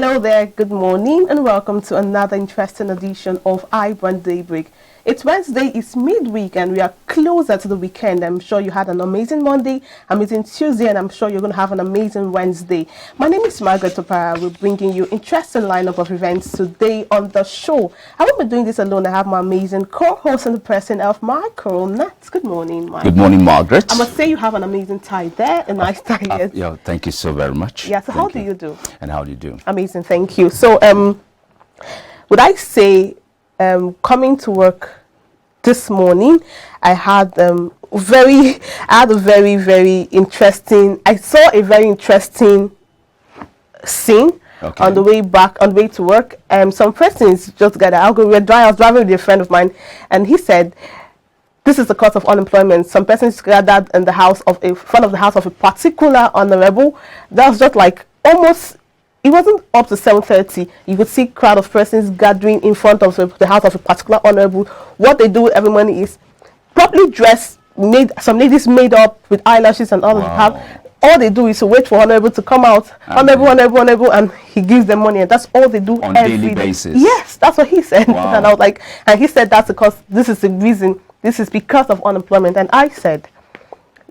Hello there, good morning and welcome to another interesting edition of iBrand Daybreak. It's Wednesday, it's midweek and we are closer to the weekend. I'm sure you had an amazing Monday, amazing Tuesday, and I'm sure you're going to have an amazing Wednesday. My name is Margaret Opara. We're bringing you interesting lineup of events today on the show. I won't be doing this alone. I have my amazing co-host and the person of Michael Nats. Good morning, Michael. Good morning, Margaret. I must say you have an amazing tie there, a nice tie. Yes. Yeah, thank you so very much. Yeah, so how do you do? And how do you do? Amazing, thank you. So, would I say, coming to work this morning, I had a very interesting. I saw a very interesting scene on the way to work. Some persons just got out. I was driving with a friend of mine, and he said, "This is the cause of unemployment." Some persons gathered in the front of the house of a particular honorable. That was just like almost. It wasn't up to 7:30. You could see a crowd of persons gathering in front of the house of a particular honorable. What they do every morning is properly dressed, some ladies made up with eyelashes and all that. All they do is to wait for honorable to come out. Honorable, and he gives them money, and that's all they do on every daily day. basis. Yes, that's what he said. Wow. And I was like, and he said that's because this is the reason. This is because of unemployment. And I said,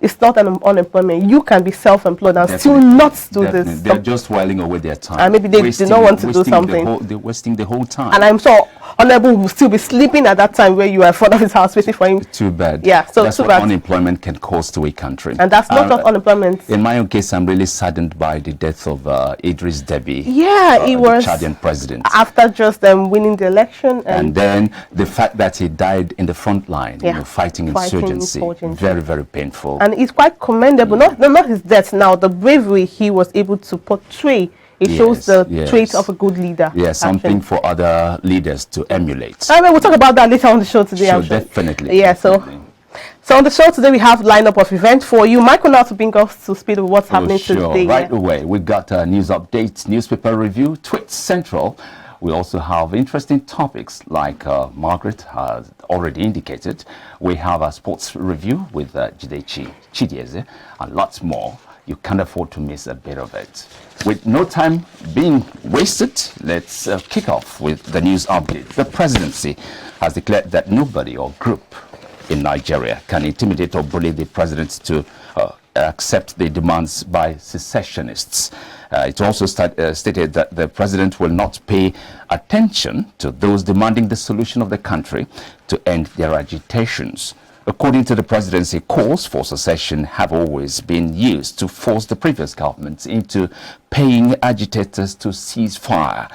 it's not an unemployment. You can be self-employed and still not do this. They're just whiling away their time. And maybe they do not want to do something. They're wasting the whole time. And I'm sure honorable will still be sleeping at that time where you are in front of his house waiting for him. Too bad. Yeah, so that's what unemployment can cause to a country. And that's not just unemployment. In my own case, I'm really saddened by the death of Idris Deby. Yeah, he was the Chadian president. After just winning the election. And then the fact that he died in the front line, fighting insurgency. Very, very painful. And it's quite commendable. Not his death now, the bravery he was able to portray. It shows the trait of a good leader. Yeah, something for other leaders to emulate. We'll talk about that later on the show today. Sure, definitely. Yeah, so on the show today we have lineup of events for you. Michael now to bring us to speed of what's happening today. Right away, we got news updates, newspaper review, tweets central. We also have interesting topics like Margaret has already indicated. We have a sports review with Jidechi Chidieze and lots more. You can't afford to miss a bit of it. With no time being wasted, let's kick off with the news update. The presidency has declared that nobody or group in Nigeria can intimidate or bully the president to accept the demands by secessionists. It also stated that the president will not pay attention to those demanding the solution of the country to end their agitations. According to the presidency, calls for secession have always been used to force the previous government into paying agitators to cease fire.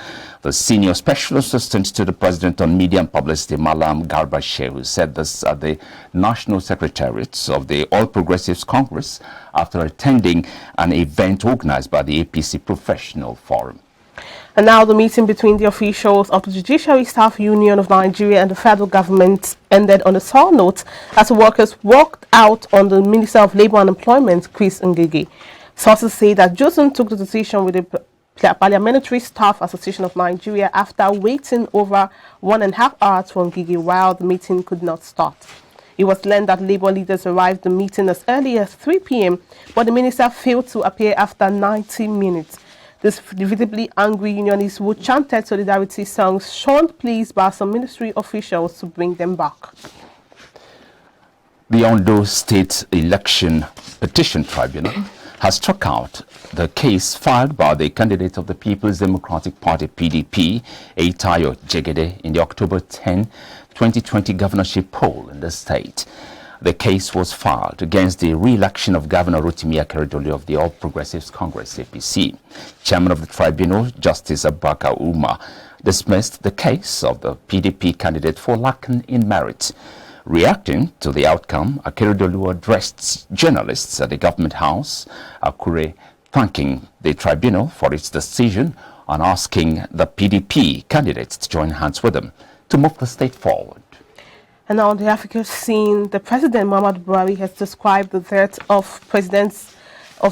The senior special assistant to the president on media and publicity, Malam Garba Shehu, said this at the National Secretariat of the All Progressives Congress after attending an event organized by the APC Professional Forum. And now the meeting between the officials of the Judiciary Staff Union of Nigeria and the federal government ended on a sour note as the workers walked out on the Minister of Labour and Employment, Chris Ngige. Sources say that Johnson took the decision with the Parliamentary Staff Association of Nigeria after waiting over 1.5 hours for Ngige while the meeting could not start. It was learned that Labour leaders arrived at the meeting as early as 3 p.m, but the minister failed to appear after 90 minutes. This visibly angry unionists who chanted solidarity songs shunned pleas by some ministry officials to bring them back. The Ondo State Election Petition Tribunal has struck out the case filed by the candidate of the People's Democratic Party PDP, Eitayo Jegede, in the October 10, 2020 governorship poll in the state. The case was filed against the re-election of Governor Rotimi Akeredolu of the All Progressives Congress, APC. Chairman of the tribunal, Justice Abubakar Umar, dismissed the case of the PDP candidate for lacking in merit. Reacting to the outcome, Akeredolu addressed journalists at the government house, Akure, thanking the tribunal for its decision and asking the PDP candidates to join hands with them to move the state forward. And now on the African scene, the President Muhammadu Buhari has described the death of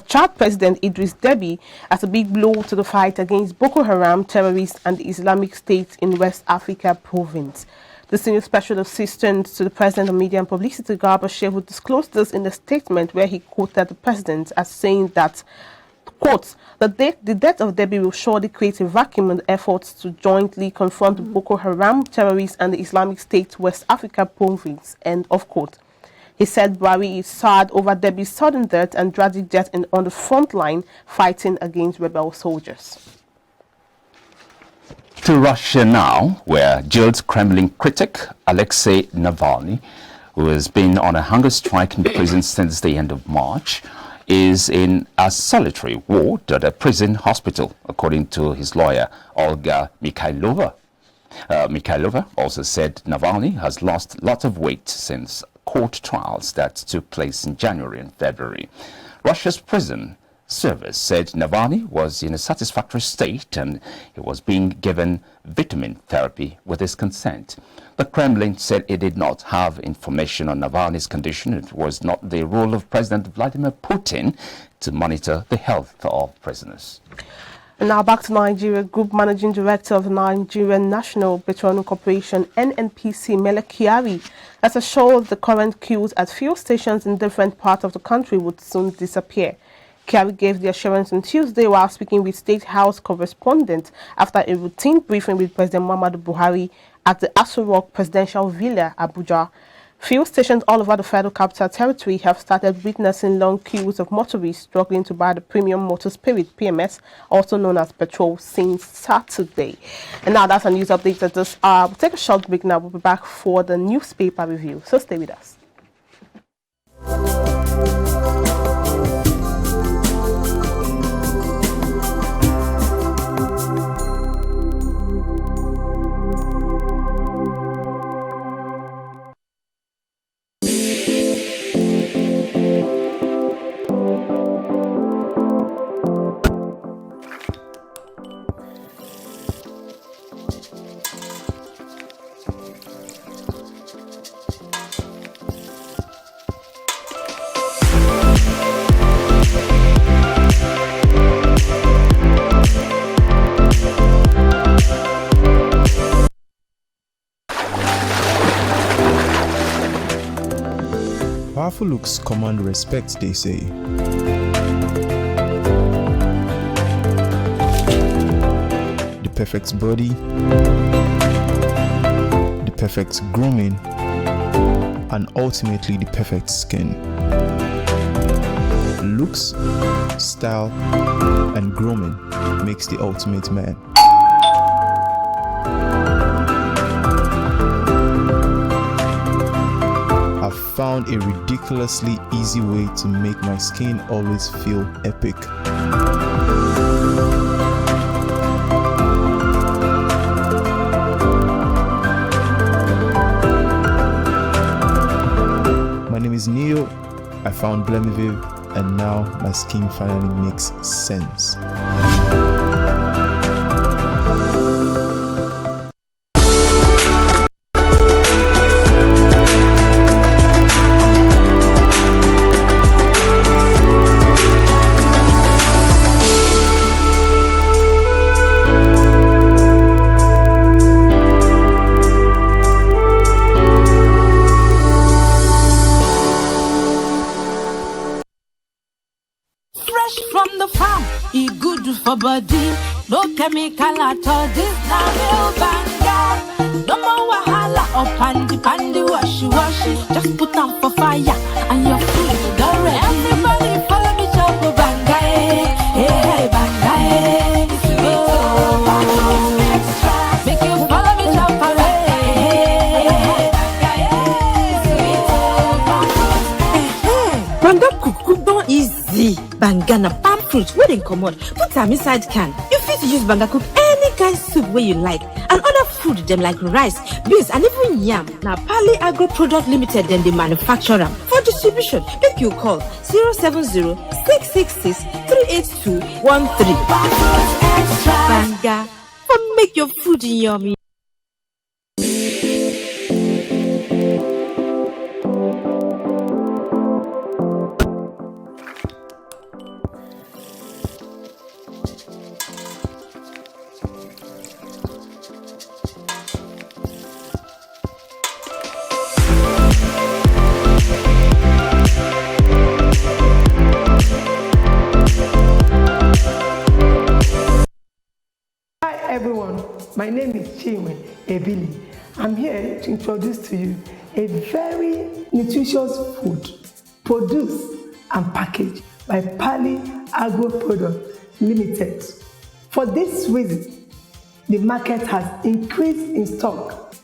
Chad President Idris Deby as a big blow to the fight against Boko Haram terrorists and the Islamic State in West Africa province. The senior special assistant to the President of Media and Publicity, Garba Shehu, disclosed this in a statement where he quoted the President as saying that, Quote, the death of Debbie will surely create a vacuum in the efforts to jointly confront the Boko Haram terrorists and the Islamic State West Africa province, end of quote. He said Buhari is sad over Debbie's sudden death and tragic death on the front line fighting against rebel soldiers. To Russia now, where jailed Kremlin critic Alexei Navalny, who has been on a hunger strike in prison since the end of March, is in a solitary ward at a prison hospital, according to his lawyer, Olga Mikhailova. Mikhailova also said Navalny has lost lots of weight since court trials that took place in January and February. Russia's prison service said Navalny was in a satisfactory state and he was being given vitamin therapy with his consent. The Kremlin said it did not have information on Navalny's condition. It was not the role of President Vladimir Putin to monitor the health of prisoners. And now back to Nigeria. Group Managing Director of the Nigerian National Petroleum Corporation, NNPC, Mele Kyari, has assured the current queues at fuel stations in different parts of the country would soon disappear. Kyari gave the assurance on Tuesday while speaking with State House correspondents after a routine briefing with President Muhammadu Buhari at the Aso Rock Presidential Villa, Abuja. Fuel stations all over the Federal Capital Territory have started witnessing long queues of motorists struggling to buy the premium motor spirit, PMS, also known as petrol, since Saturday. And now that's a news update at this hour. We'll take a short break now. We'll be back for the newspaper review, so stay with us. Powerful looks command respect, they say. The perfect body, the perfect grooming, and ultimately the perfect skin. Looks, style, and grooming makes the ultimate man. Found a ridiculously easy way to make my skin always feel epic. My name is Neo. I found Blemiviv and now my skin finally makes sense. From the farm, it good for body. No chemical at all. This now real banga. No more wahala or pandy washy. Just put on for fire and your food got ready. Everybody follow me, chop banga. Hey, banga. Oh, make you follow me, chop banga. Cook don't easy. Banga na palm fruit where they come out. Put them inside can. You fit use banga cook any kind soup where you like. And other food them like rice, beans, and even yam. Now Pali Agro Product Limited then they manufacture them. For distribution, make you call 070-666-38213. Banga for make your food yummy. everyone, my name is Chinwe Ebili. I'm here to introduce to you a very nutritious food produced and packaged by Pali Agro Products Limited. For this reason, the market has increased in stock.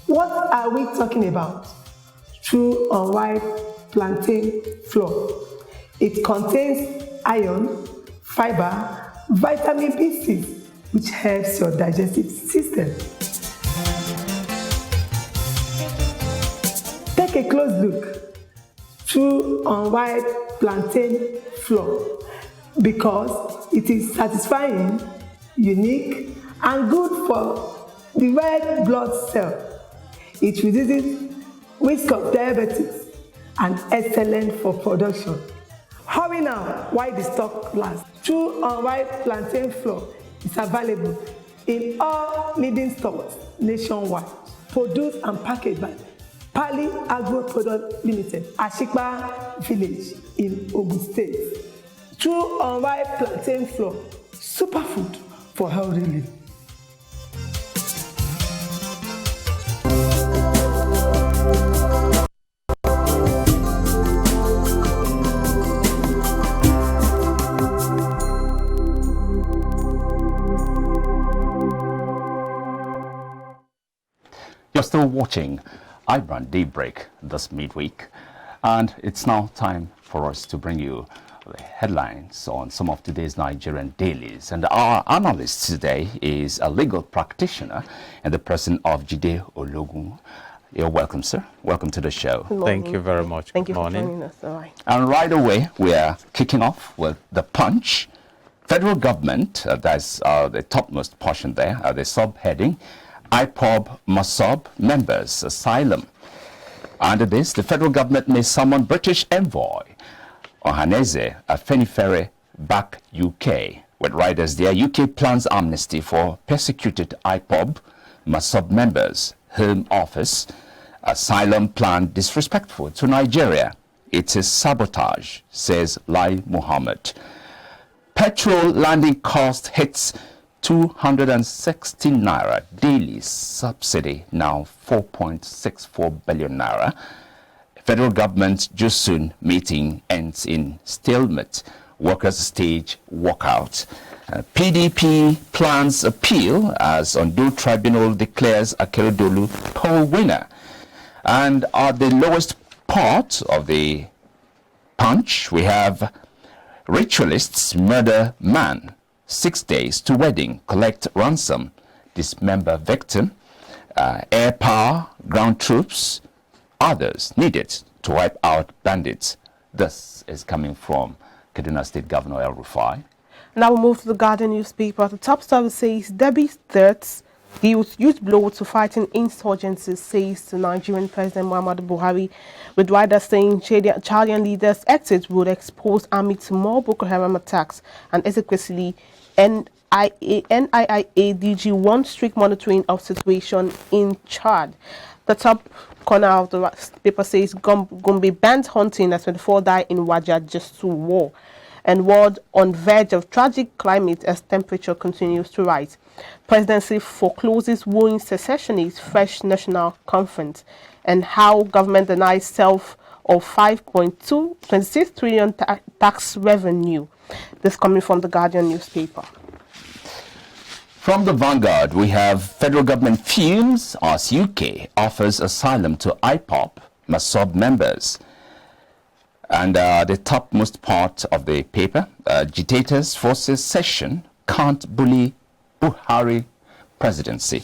What are we talking about? True unripe plantain flour. It contains iron, fiber, vitamin B6, which helps your digestive system. Take a close look. True unripe plantain flour, because it is satisfying, unique, and good for the red blood cell. It reduces risk of diabetes and excellent for production. Hurry now while the stock lasts. True unripe plantain flour is available in all leading stores nationwide. Produced and packaged by Pali Agro Products Limited, Ashikpa Village in Ogun State. True unripe plantain flour, superfood for healthy living. You're still watching iBrand Daybreak this midweek, and it's now time for us to bring you the headlines on some of today's Nigerian dailies. And our analyst today is a legal practitioner and the person of Jide Ologun. You're welcome, sir. Welcome to the show. Thank you very much. Thank Good you morning. for joining us. All right. And right away, we are kicking off with the punch. Federal government, that's the topmost portion there, the subheading, IPOB MASOB members asylum. Under this, the federal government may summon British envoy Ohaneze Afenifere back UK. With riders there, UK plans amnesty for persecuted IPOB MASOB members. Home Office, asylum plan disrespectful to Nigeria. It is sabotage, says Lai Mohammed. Petrol landing cost hits 260 naira daily subsidy, now 4.64 billion naira. Federal government Jusun meeting ends in stalemate. Workers stage walkout. PDP plans appeal as Ondo Tribunal declares Akeredolu poll winner. And at the lowest part of the punch, we have ritualists murder man. 6 days to wedding, collect ransom, dismember victim, air power, ground troops, others needed to wipe out bandits. This is coming from Kaduna State Governor El Rufai. Now we'll move to the Guardian newspaper. The top story says Debbie's threats deals youth blow to fighting insurgencies, says the Nigerian President Muhammadu Buhari, with riders saying Chadian leaders' exit would expose army to more Boko Haram attacks, and executively NIA DG wants strict monitoring of situation in Chad. The top corner of the paper says Gombe bans hunting as 24 die in Waja just to war, and world on verge of tragic climate as temperature continues to rise. Presidency forecloses wooing secessionists fresh national conference, and how government denies self of 5.26 trillion tax revenue. This coming from the Guardian newspaper. From the Vanguard, we have federal government fumes as UK offers asylum to IPOB MASOB members. And the topmost part of the paper, agitators forces session can't bully Buhari presidency.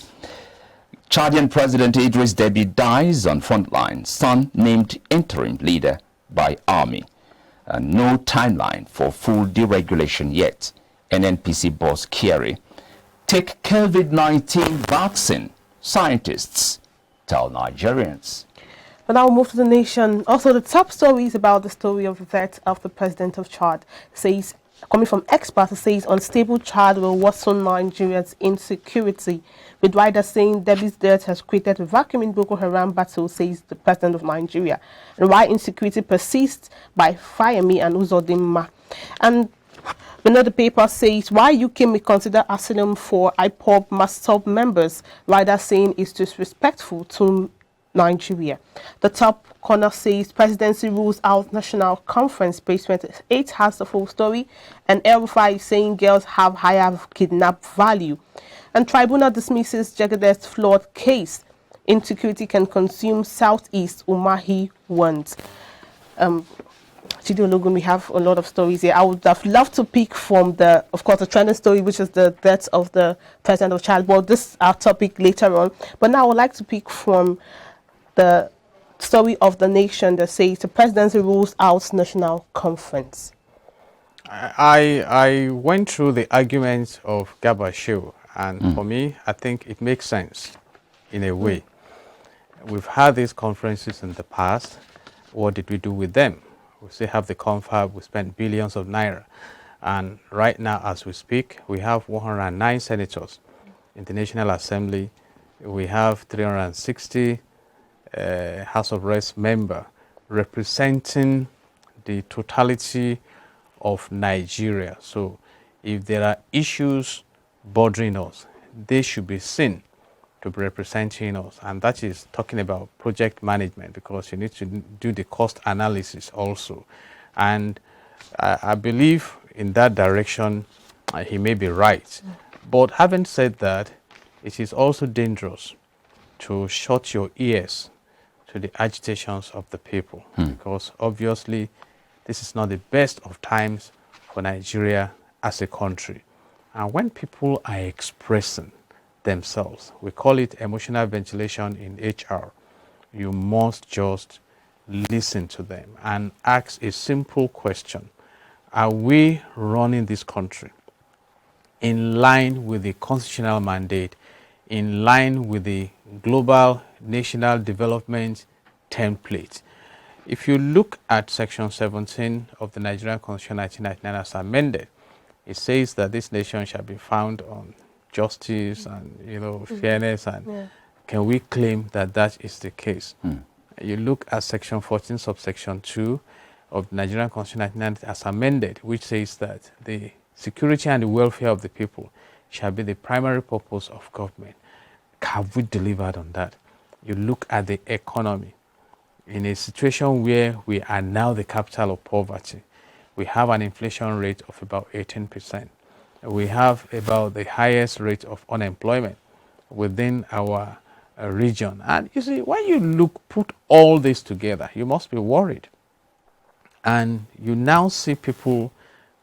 Chadian President Idris Deby dies on frontline, son named interim leader by army. No timeline for full deregulation yet. NNPC boss Kiri. Take COVID-19 vaccine, scientists tell Nigerians. But now we'll move to the nation. Also, the top story is about the story of the death of the president of Chad. Says, coming from experts, it says unstable Chad will worsen Nigeria's insecurity. With riders saying Debbie's death has created a vacuum in Boko Haram battle, says the president of Nigeria. And why insecurity persists by Fayemi and Uzodinma. And Another paper says why UK may consider asylum for IPOB must members, rather saying it's disrespectful to Nigeria. The top corner says presidency rules out national conference. Page 28 has the full story, and El-Rufai is saying girls have higher kidnap value. And tribunal dismisses Jagadeth's flawed case. Insecurity can consume Southeast, Umahi warns. Chidi Ologun, we have a lot of stories here. I would have loved to pick from of course, the trending story, which is the death of the president of Chad. Well, this is our topic later on. But now I would like to pick from the story of the nation that says the presidency rules out national conference. I went through the arguments of Gabashew, and for me, I think it makes sense in a way. We've had these conferences in the past. What did we do with them? We still have the confab. We spent billions of naira. And right now, as we speak, we have 109 senators in the National Assembly. We have 360 House of Reps member representing the totality of Nigeria. So if there are issues bothering us, they should be seen to be representing us, and that is talking about project management, because you need to do the cost analysis also. And I believe in that direction he may be right. But having said that, it is also dangerous to shut your ears to the agitations of the people, because obviously this is not the best of times for Nigeria as a country. And when people are expressing themselves, we call it emotional ventilation in HR, you must just listen to them and ask a simple question. Are we running this country in line with the constitutional mandate, in line with the global national development template? If you look at Section 17 of the Nigerian Constitution 1999 as amended, it says that this nation shall be found on justice and fairness, and can we claim that that is the case? You look at Section 14 subsection 2 of the Nigerian Constitution 1990 as amended, which says that the security and the welfare of the people shall be the primary purpose of government. Have we delivered on that? You look at the economy. In a situation where we are now the capital of poverty, we have an inflation rate of about 18%. We have about the highest rate of unemployment within our region. And you see, when you put all this together, you must be worried. And you now see people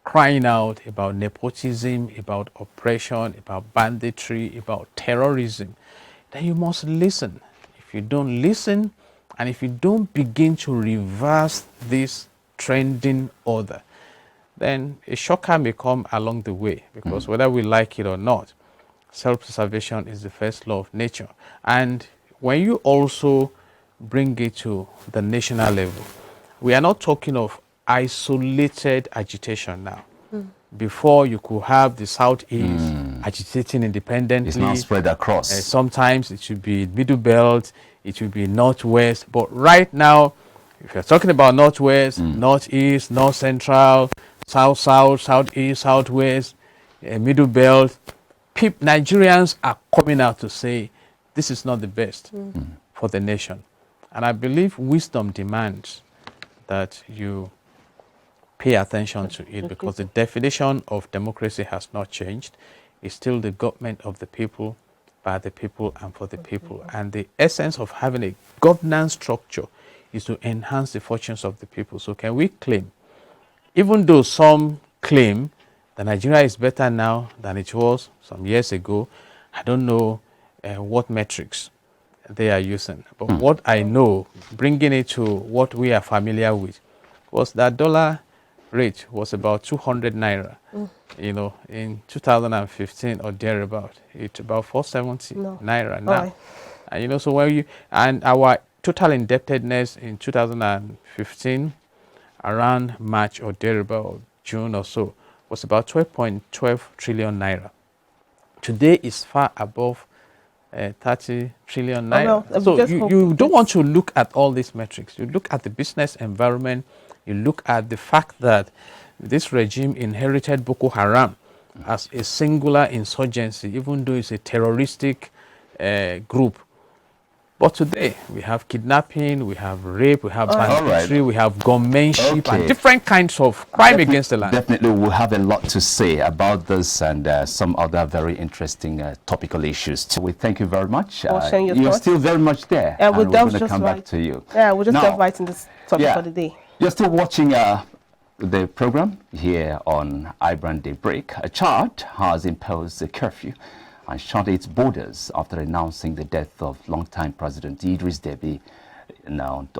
crying out about nepotism, about oppression, about banditry, about terrorism. Then you must listen. If you don't listen, and if you don't begin to reverse this trending order, then a shocker may come along the way, because whether we like it or not, self-preservation is the first law of nature. And when you also bring it to the national level, we are not talking of isolated agitation now. Before, you could have the Southeast agitating independently. It's now spread across. Sometimes it should be Middle Belt, it should be Northwest. But right now, if you're talking about Northwest, Northeast, North Central, South, Southeast, Southwest, Middle Belt, Nigerians are coming out to say this is not the best for the nation. And I believe wisdom demands that you pay attention to it, because the definition of democracy has not changed. It's still the government of the people, by the people, and for the people. And the essence of having a governance structure is to enhance the fortunes of the people. So can we claim, even though some claim that Nigeria is better now than it was some years ago, I don't know what metrics they are using. But what I know, bringing it to what we are familiar with, was that dollar rate was about 200 naira, in 2015 or thereabout. It's about 470 naira now. And so and our total indebtedness in 2015, around March or thereabout, June or so, was about 12.12 trillion naira. Today is far above 30 trillion naira. So you don't want to look at all these metrics. You look at the business environment. You look at the fact that this regime inherited Boko Haram as a singular insurgency, even though it's a terroristic group. But today, we have kidnapping, we have rape, we have banditry, we have gunmanship, and different kinds of crime against the land. Definitely, we'll have a lot to say about this and some other very interesting topical issues. So we thank you very much. You're still very much there. Yeah, we're going to come back to you. Yeah, we'll just get right in this topic for the day. You're still watching the program here on iBrand Daybreak. Chad has imposed a curfew and shut its borders after announcing the death of longtime President Idris Deby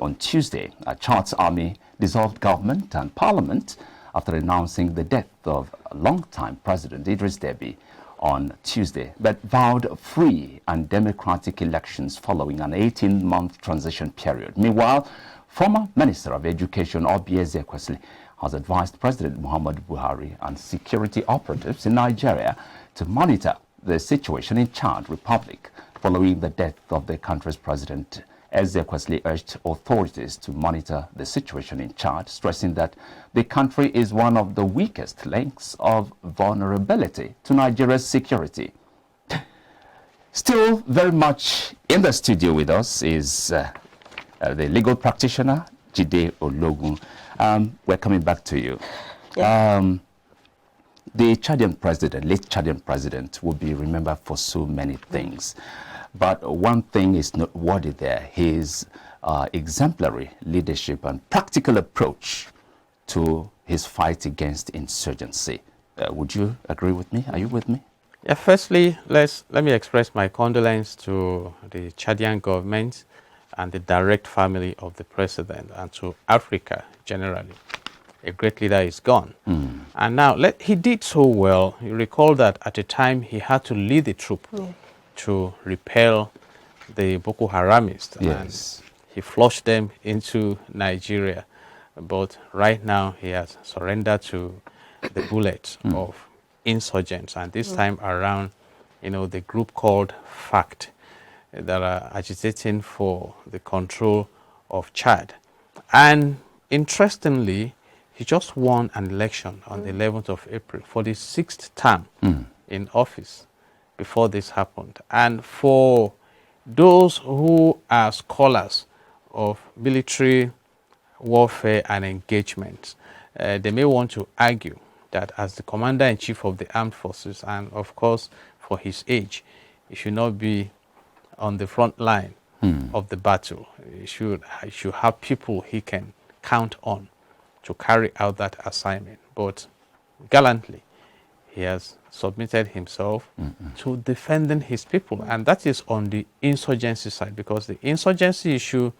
on Tuesday. Chad's army dissolved government and parliament after announcing the death of longtime President Idris Deby on Tuesday, but vowed free and democratic elections following an 18-month transition period. Meanwhile, former Minister of Education Obi Ezekwesili has advised President Muhammadu Buhari and security operatives in Nigeria to monitor the situation in Chad Republic following the death of the country's president. Ezekwesili urged authorities to monitor the situation in Chad, stressing that the country is one of the weakest links of vulnerability to Nigeria's security. Still very much in the studio with us is the legal practitioner, Jide Ologun. We're coming back to you. Yeah. The Chadian president, late Chadian president, will be remembered for so many things. But one thing is noteworthy there, his exemplary leadership and practical approach to his fight against insurgency. Would you agree with me? Are you with me? Yeah, firstly, let me express my condolence to the Chadian government and the direct family of the president and to Africa generally. A great leader is gone. And now, he did so well. You recall that at a time he had to lead the troop to repel the Boko Haramists. Yes. And he flushed them into Nigeria. But right now, he has surrendered to the bullets of insurgents. And this time around, the group called FACT that are agitating for the control of Chad. And interestingly, he just won an election on the 11th of April for the 6th term in office before this happened. And for those who are scholars of military warfare and engagement, they may want to argue that as the commander-in-chief of the armed forces, and of course for his age, he should not be on the front line of the battle. He should have people he can count on to carry out that assignment. But gallantly, he has submitted himself to defending his people. And that is on the insurgency side, because the insurgency issue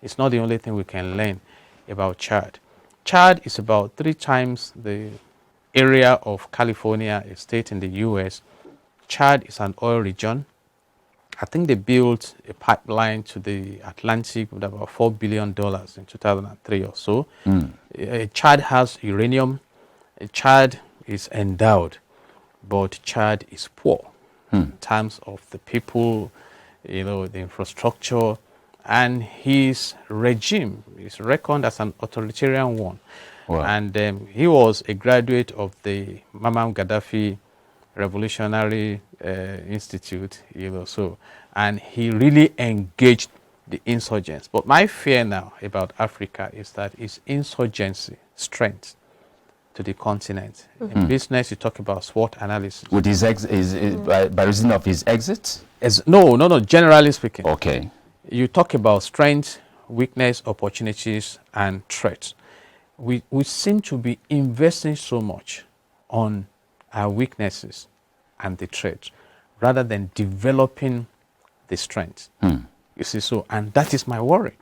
is not the only thing we can learn about Chad. Chad is about 3 times the area of California, a state in the US. Chad is an oil region. I think they built a pipeline to the Atlantic with about $4 billion in 2003 or so. Chad has uranium. Chad is endowed, but Chad is poor in terms of the people, the infrastructure, and his regime is reckoned as an authoritarian one. Wow. And he was a graduate of the Muammar Gaddafi Revolutionary Institute, and he really engaged the insurgents. But my fear now about Africa is that its insurgency strength to the continent. In business, you talk about SWOT analysis. With his by reason of his exit? No. Generally speaking. Okay. You talk about strength, weakness, opportunities, and threats. We seem to be investing so much on our weaknesses and the threats rather than developing the strength. You see, and that is my worry.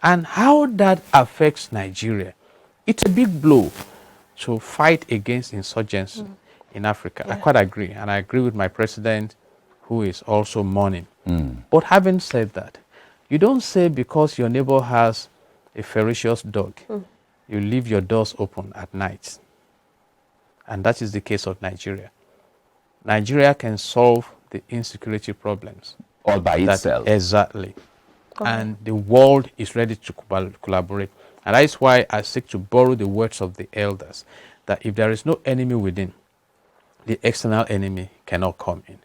And how that affects Nigeria, it's a big blow to fight against insurgency in Africa. I quite agree, and I agree with my president, who is also mourning. But having said that, you don't say because your neighbor has a ferocious dog, you leave your doors open at night. And that is the case of Nigeria. Nigeria can solve the insecurity problems. All by itself. Exactly. And the world is ready to collaborate. And that is why I seek to borrow the words of the elders, that if there is no enemy within, the external enemy cannot come in.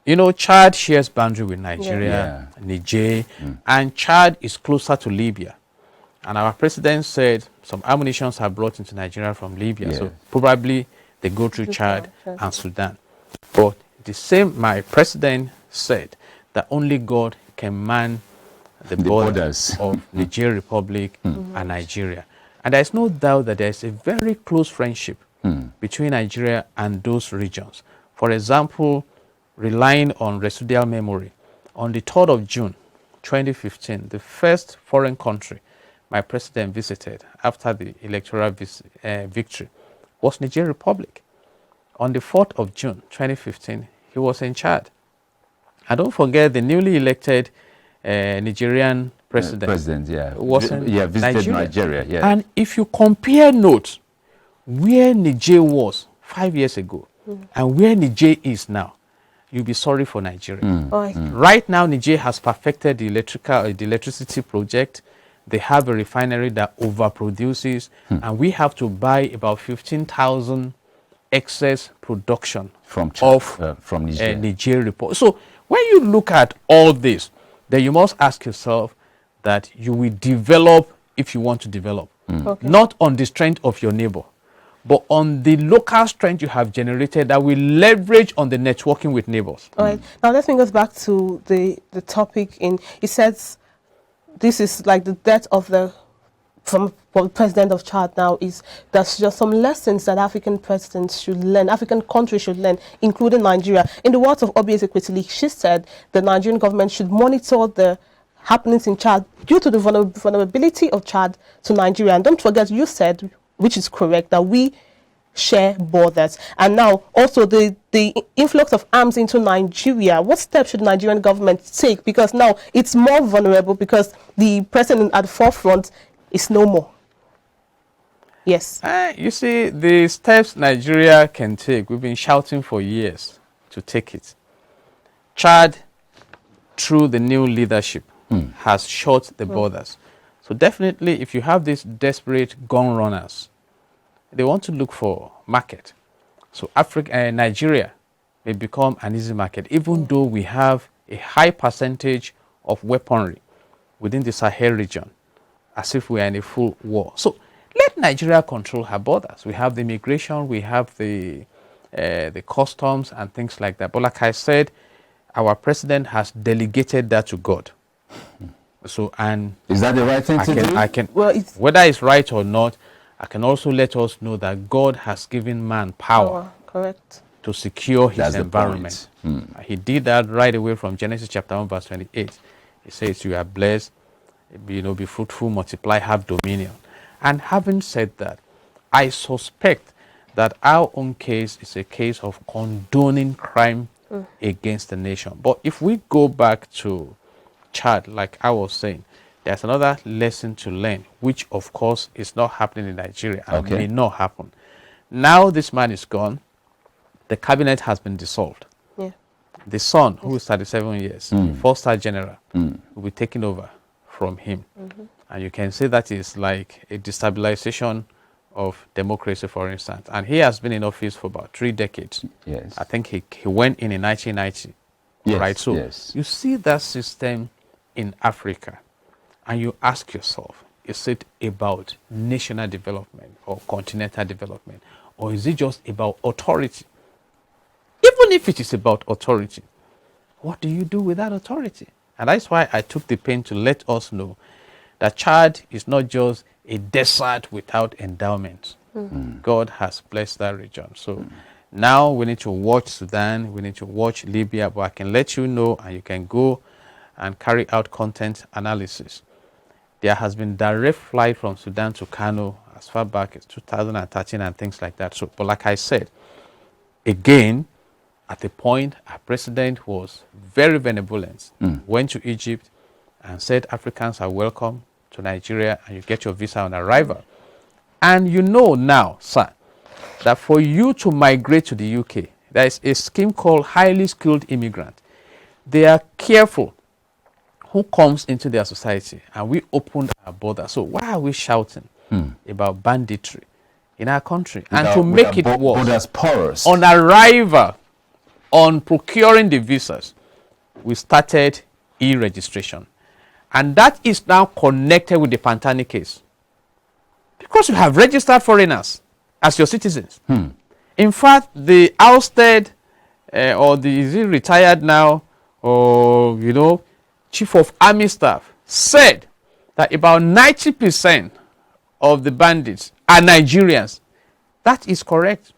You know, Chad shares boundary with Nigeria, Niger, and Chad is closer to Libya. And our president said some ammunitions are brought into Nigeria from Libya, so probably they go through Chad and Sudan. But the same, my president said that only God can man the borders of Niger Republic and Nigeria. And there's no doubt that there's a very close friendship between Nigeria and those regions. For example, relying on residual memory, on the 3rd of June, 2015, the first foreign country my president visited after the electoral victory was Niger Republic. On the 4th of June, 2015, he was in Chad. And don't forget the newly elected Nigerian president was visited Nigeria. And if you compare notes where Niger was 5 years ago and where Niger is now, you'll be sorry for Nigeria. Right now, Niger has perfected the electricity project. They have a refinery that overproduces, and we have to buy about 15,000 excess production from Niger. Niger report. So when you look at all this, then you must ask yourself that you will develop if you want to develop, not on the strength of your neighbor, but on the local strength you have generated that will leverage on the networking with neighbors. All right. Now let's bring us back to the topic. It says this is like the death of the president of Chad now. There's just some lessons that African presidents should learn, African countries should learn, including Nigeria. In the words of Obi Ezekwesili, she said the Nigerian government should monitor the happenings in Chad due to the vulnerability of Chad to Nigeria. And don't forget, you said, which is correct, that we share borders. And now also the influx of arms into Nigeria. What steps should the Nigerian government take? Because now it's more vulnerable because the president at the forefront is no more. Yes. You see, the steps Nigeria can take, we've been shouting for years to take it. Chad, through the new leadership, has shut the borders. So definitely, if you have these desperate gun runners, they want to look for market. So Nigeria may become an easy market, even though we have a high percentage of weaponry within the Sahel region, as if we are in a full war. So let Nigeria control her borders. We have the immigration, we have the customs and things like that. But like I said, our president has delegated that to God. So, and is that the right thing to do? Well, whether it's right or not, I can also let us know that God has given man power to secure his environment. He did that right away from Genesis chapter 1 verse 28. He says, you are blessed, be fruitful, multiply, have dominion. And having said that, I suspect that our own case is a case of condoning crime against the nation. But if we go back to Chad, like I was saying, there's another lesson to learn, which of course is not happening in Nigeria and may not happen. Now this man is gone, the cabinet has been dissolved. The son, who is 37 years, the 4-star general, will be taken over from him. And you can say that is like a destabilization of democracy, for instance. And he has been in office for about 3 decades. I think he went in 1990. Right? So you see that system in Africa, and you ask yourself, is it about national development or continental development, or is it just about authority? Even if it is about authority, what do you do with that authority? And that's why I took the pain to let us know that Chad is not just a desert without endowment. God has blessed that region. So now we need to watch Sudan, we need to watch Libya, but I can let you know, and you can go and carry out content analysis. There has been direct flight from Sudan to Kano as far back as 2013 and things like that. So, but like I said, again, at the point, our president was very benevolent, went to Egypt and said Africans are welcome to Nigeria and you get your visa on arrival. And you know now, sir, that for you to migrate to the UK, there is a scheme called highly skilled immigrant. They are careful who comes into their society, and we opened our border. So why are we shouting about banditry in our country. And to make it worse, borders porous. on arrival, on procuring the visas, we started e-registration. And that is now connected with the Pantani case. Because you have registered foreigners as your citizens. In fact, the ousted, or the is he retired now, or, you know, chief of army staff said that about 90% of the bandits are Nigerians. That is correct,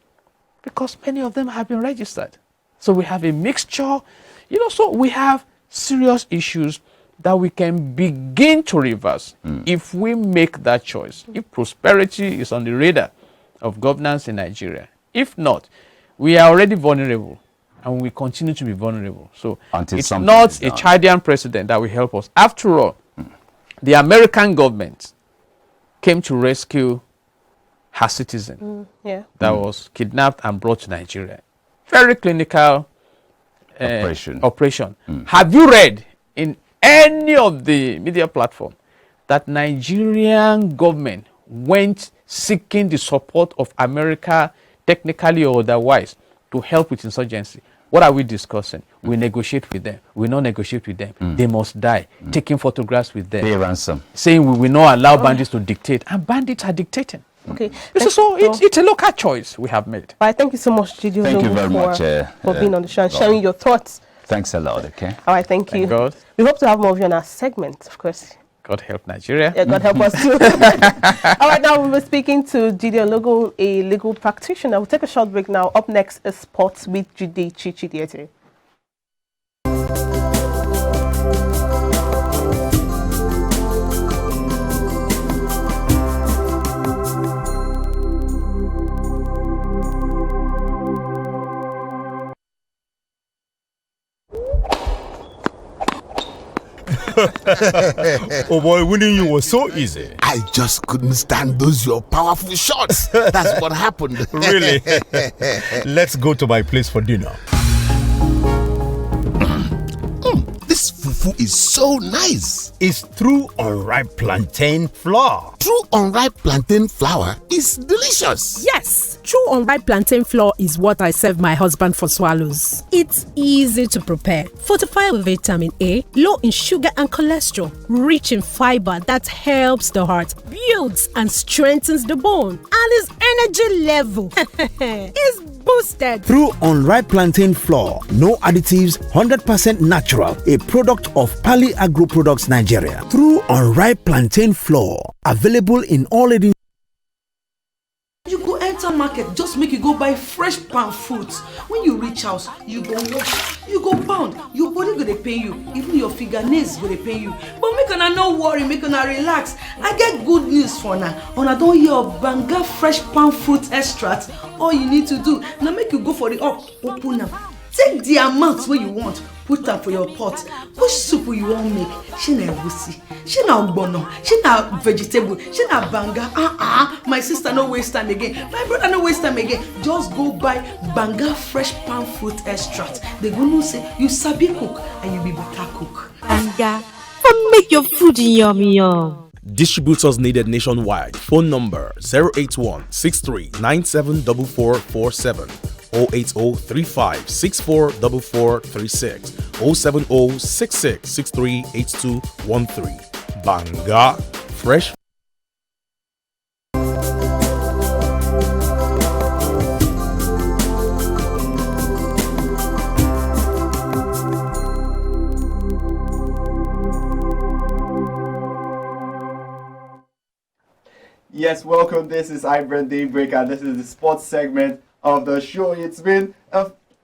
because many of them have been registered. So we have a mixture, you know, so we have serious issues that we can begin to reverse if we make that choice. If prosperity is on the radar of governance in Nigeria. If not, we are already vulnerable and we continue to be vulnerable. So it's not a Chadian president that will help us. After all, the American government came to rescue her citizen that was kidnapped and brought to Nigeria. Very clinical operation. Have you read in any of the media platform that Nigerian government went seeking the support of America, technically or otherwise, to help with insurgency? What are we discussing? We negotiate with them. We not negotiate with them. They must die. Taking photographs with them. Pay ransom. Saying we will not allow bandits to dictate. And bandits are dictating. Okay. So it's a local choice we have made. All right, thank you so much, Gidi, Thank you very much for being on the show and sharing your thoughts. Thanks a lot, okay? All right, thank you. God. We hope to have more of you on our segment, of course. God help Nigeria. Yeah, God help us too. All right, now we're speaking to Jide Ologun, a legal practitioner. We'll take a short break now. Up next is sports with Jide Chichidiete. Oh boy, winning you was so easy. I just couldn't stand those your powerful shots. That's what happened. Really? Let's go to my place for dinner. This fufu is so nice. It's true unripe plantain flour. True unripe plantain flour is delicious. Yes, true unripe plantain flour is what I serve my husband for swallows. It's easy to prepare, fortified with vitamin A, low in sugar and cholesterol, rich in fiber that helps the heart, builds and strengthens the bone, and his energy level is boosted. Through unripe plantain flour, no additives, 100% natural, a product of Pali Agro Products Nigeria. Through unripe plantain flour, available in all leading. You go enter market, just make you go buy fresh palm fruits. When you reach house, you go wash, you go pound, your body go dey pain you, even your fingernails go dey pain you. But make una no worry, make una relax. I get good news for una. Una don hear of Banga fresh palm fruit extract. All you need to do na make you go for the up, open am, take the amount wey you want, put am for your pot. Which soup you wan make? Shey na egusi, shey na ogbono, shey na vegetable, shey na banga. My sister no waste time again, my brother no waste time again. Just go buy Banga fresh palm fruit extract. They go know say you sabi cook and you be better cook. Banga, come make your food yummy yum. Distributors needed nationwide. Phone number 081-6397-4447, 080-3564-4436, 070-6663-8213. Banga Fresh. Yes, welcome. This is iBrand Daybreak, and this is the sports segment of the show. It's been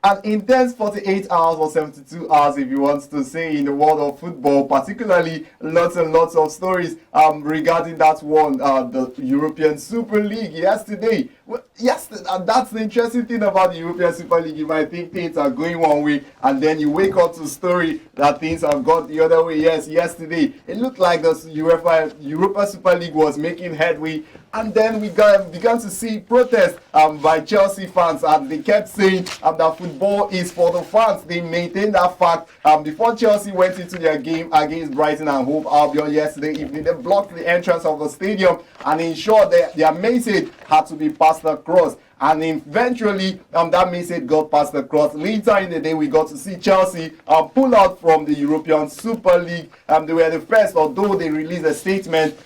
an intense 48 hours or 72 hours, if you want to say, in the world of football, particularly lots and lots of stories regarding that one, the European Super League yesterday. Well, yes, that's the interesting thing about the European Super League. You might think things are going one way, and then you wake up to a story that things have gone the other way. Yes, yesterday, it looked like the Europa Super League was making headway And then we began to see protests by Chelsea fans, and they kept saying that football is for the fans. They maintained that fact before Chelsea went into their game against Brighton and Hove Albion yesterday evening. They blocked the entrance of the stadium and ensured that their message had to be passed across. And eventually, that message got passed across. Later in the day, we got to see Chelsea pull out from the European Super League. They were the first, although they released a statement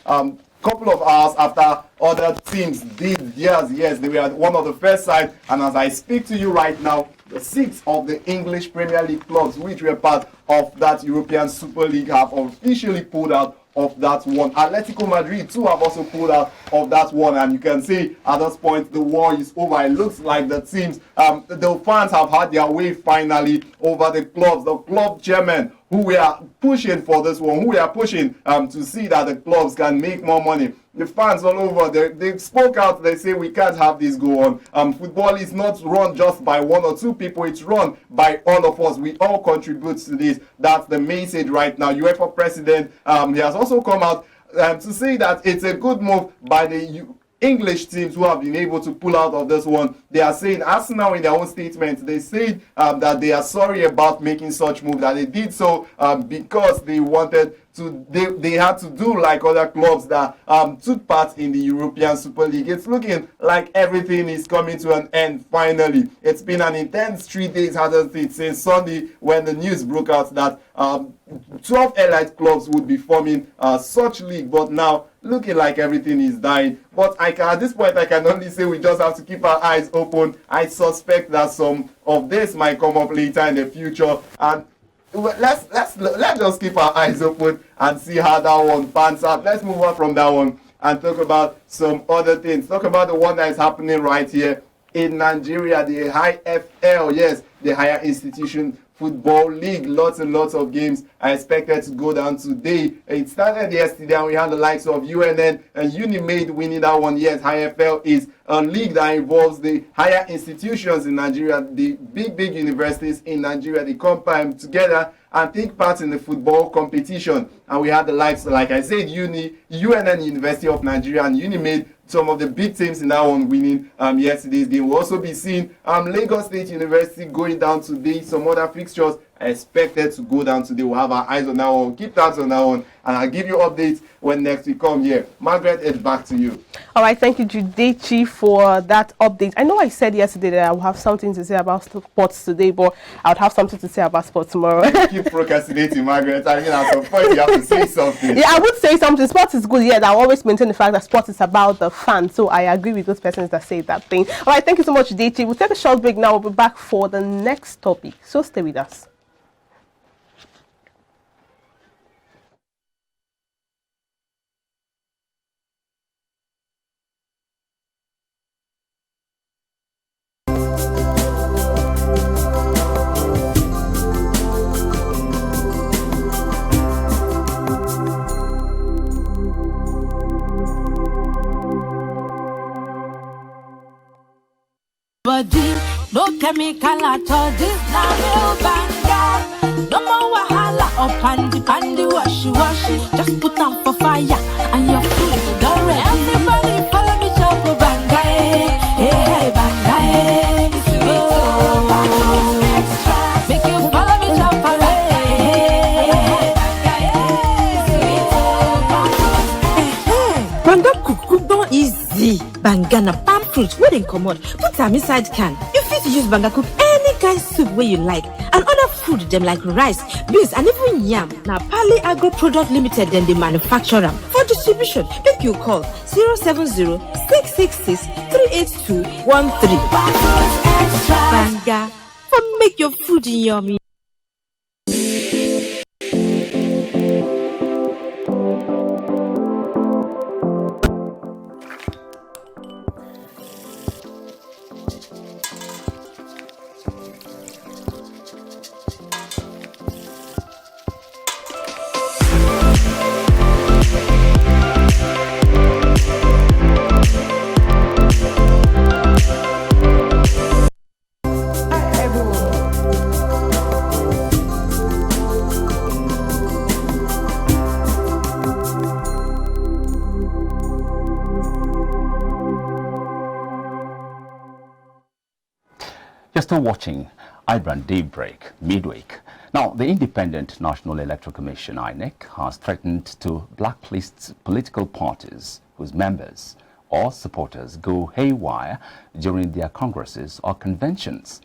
couple of hours after other teams did. Yes, they were one of the first side. And as I speak to you right now, the 6 of the English Premier League clubs which were part of that European Super League have officially pulled out of that one. Atletico Madrid too have also pulled out of that one, and you can see at this point the war is over. It looks like the teams, the fans have had their way finally over the clubs. The club chairman who we are pushing for this one, who we are pushing to see that the clubs can make more money. The fans all over, they spoke out, they say we can't have this go on. Football is not run just by 1 or 2 people, it's run by all of us. We all contribute to this. That's the message right now. UEFA president, he has also come out to say that it's a good move by the English teams who have been able to pull out of this one. They are saying, Arsenal in their own statement, they said that they are sorry about making such move, that they did so because they wanted to, they had to do like other clubs that took part in the European Super League. It's looking like everything is coming to an end finally. It's been an intense 3 days, hasn't it, since Sunday when the news broke out that 12 elite clubs would be forming such league, but now looking like everything is dying. But at this point, I can only say we just have to keep our eyes open. I suspect that some of this might come up later in the future, and let's just keep our eyes open and see how that one pans out. Let's move on from that one and talk about some other things. Talk about the one that is happening right here in Nigeria, the IFL, yes, the Higher Institution Football League. Lots and lots of games are expected to go down today. It started yesterday and we had the likes of UNN and Unimade winning that one. Yes, IFL is a league that involves the higher institutions in Nigeria, the big universities in Nigeria. They come together and take part in the football competition. And we had the likes, like I said, UNN, University of Nigeria, and Unimade, some of the big teams in that one winning yesterday's game. We'll also be seeing Lagos State University going down today. Some other fixtures are expected to go down today. We'll have our eyes on that one. Keep tabs on that one. And I'll give you updates when next we come here. Margaret, it's back to you. All right, thank you, Judechi, for that update. I know I said yesterday that I will have something to say about sports today, but I would have something to say about sports tomorrow. Keep procrastinating, Margaret. I mean, at some point you have to say something. Yeah, I would say something. Sports is good. Yeah, I always maintain the fact that sports is about the fun. So I agree with those persons that say that thing. All right, thank you so much, Judechi. We'll take a short break now. We'll be back for the next topic. So stay with us. Body, no chemical at all. This now real banger. No more wahala or pandy washy. Just put on for fire and your food is done ready. Everybody follow me, chop banga, hey banga, oh, make you follow me, chop banga cook don easy. Banga na palm fruit wey dem comot, put am inside can. You fit use banga cook any kind soup wey you like, and other food dem like rice, beans and even yam. Na Pali Agro Product Limited dem dey manufacture am. For distribution, make you call 070 666 38213. Banga for make your food yummy. still watching iBrand Daybreak midweek. Now, the Independent National Electoral Commission, INEC, has threatened to blacklist political parties whose members or supporters go haywire during their congresses or conventions.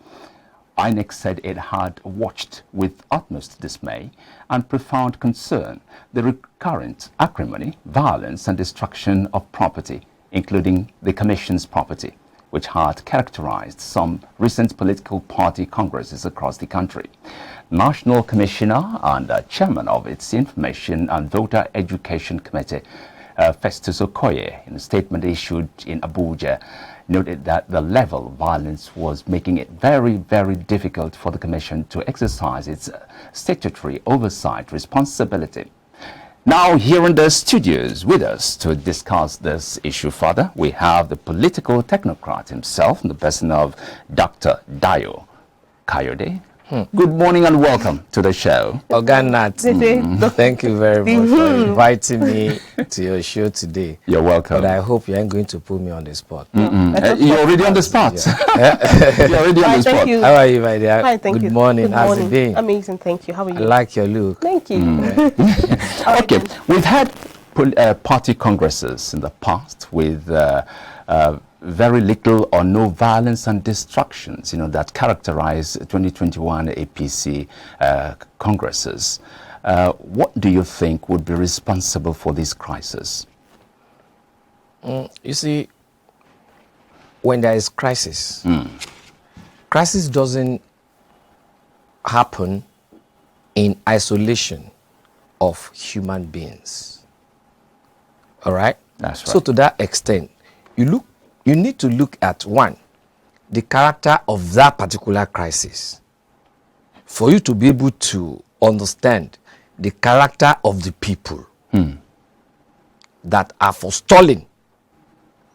INEC said it had watched with utmost dismay and profound concern the recurrent acrimony, violence and destruction of property, including the Commission's property, which had characterized some recent political party congresses across the country. National Commissioner and Chairman of its Information and Voter Education Committee, Festus Okoye, in a statement issued in Abuja, noted that the level of violence was making it very, very difficult for the Commission to exercise its statutory oversight responsibility. Now, here in the studios with us to discuss this issue further, we have the political technocrat himself in the person of Dr. Dayo Kayode. Good morning and welcome to the show. Oganat, thank you very much for inviting me to your show today. You're welcome. But I hope you ain't going to put me on the spot. You're already on the spot. You're already on the spot. How are you, my dear? Hi, thank you. Good morning. Good How's morning. it been? Amazing, thank you. How are you? I like your look. Thank you. Okay, we've had party congresses in the past with very little or no violence and destructions, that characterize 2021 APC congresses. What do you think would be responsible for this crisis? You see, when there is crisis, crisis doesn't happen in isolation of human beings. All right? That's right. So to that extent, you need to look at, one, the character of that particular crisis for you to be able to understand the character of the people that are forestalling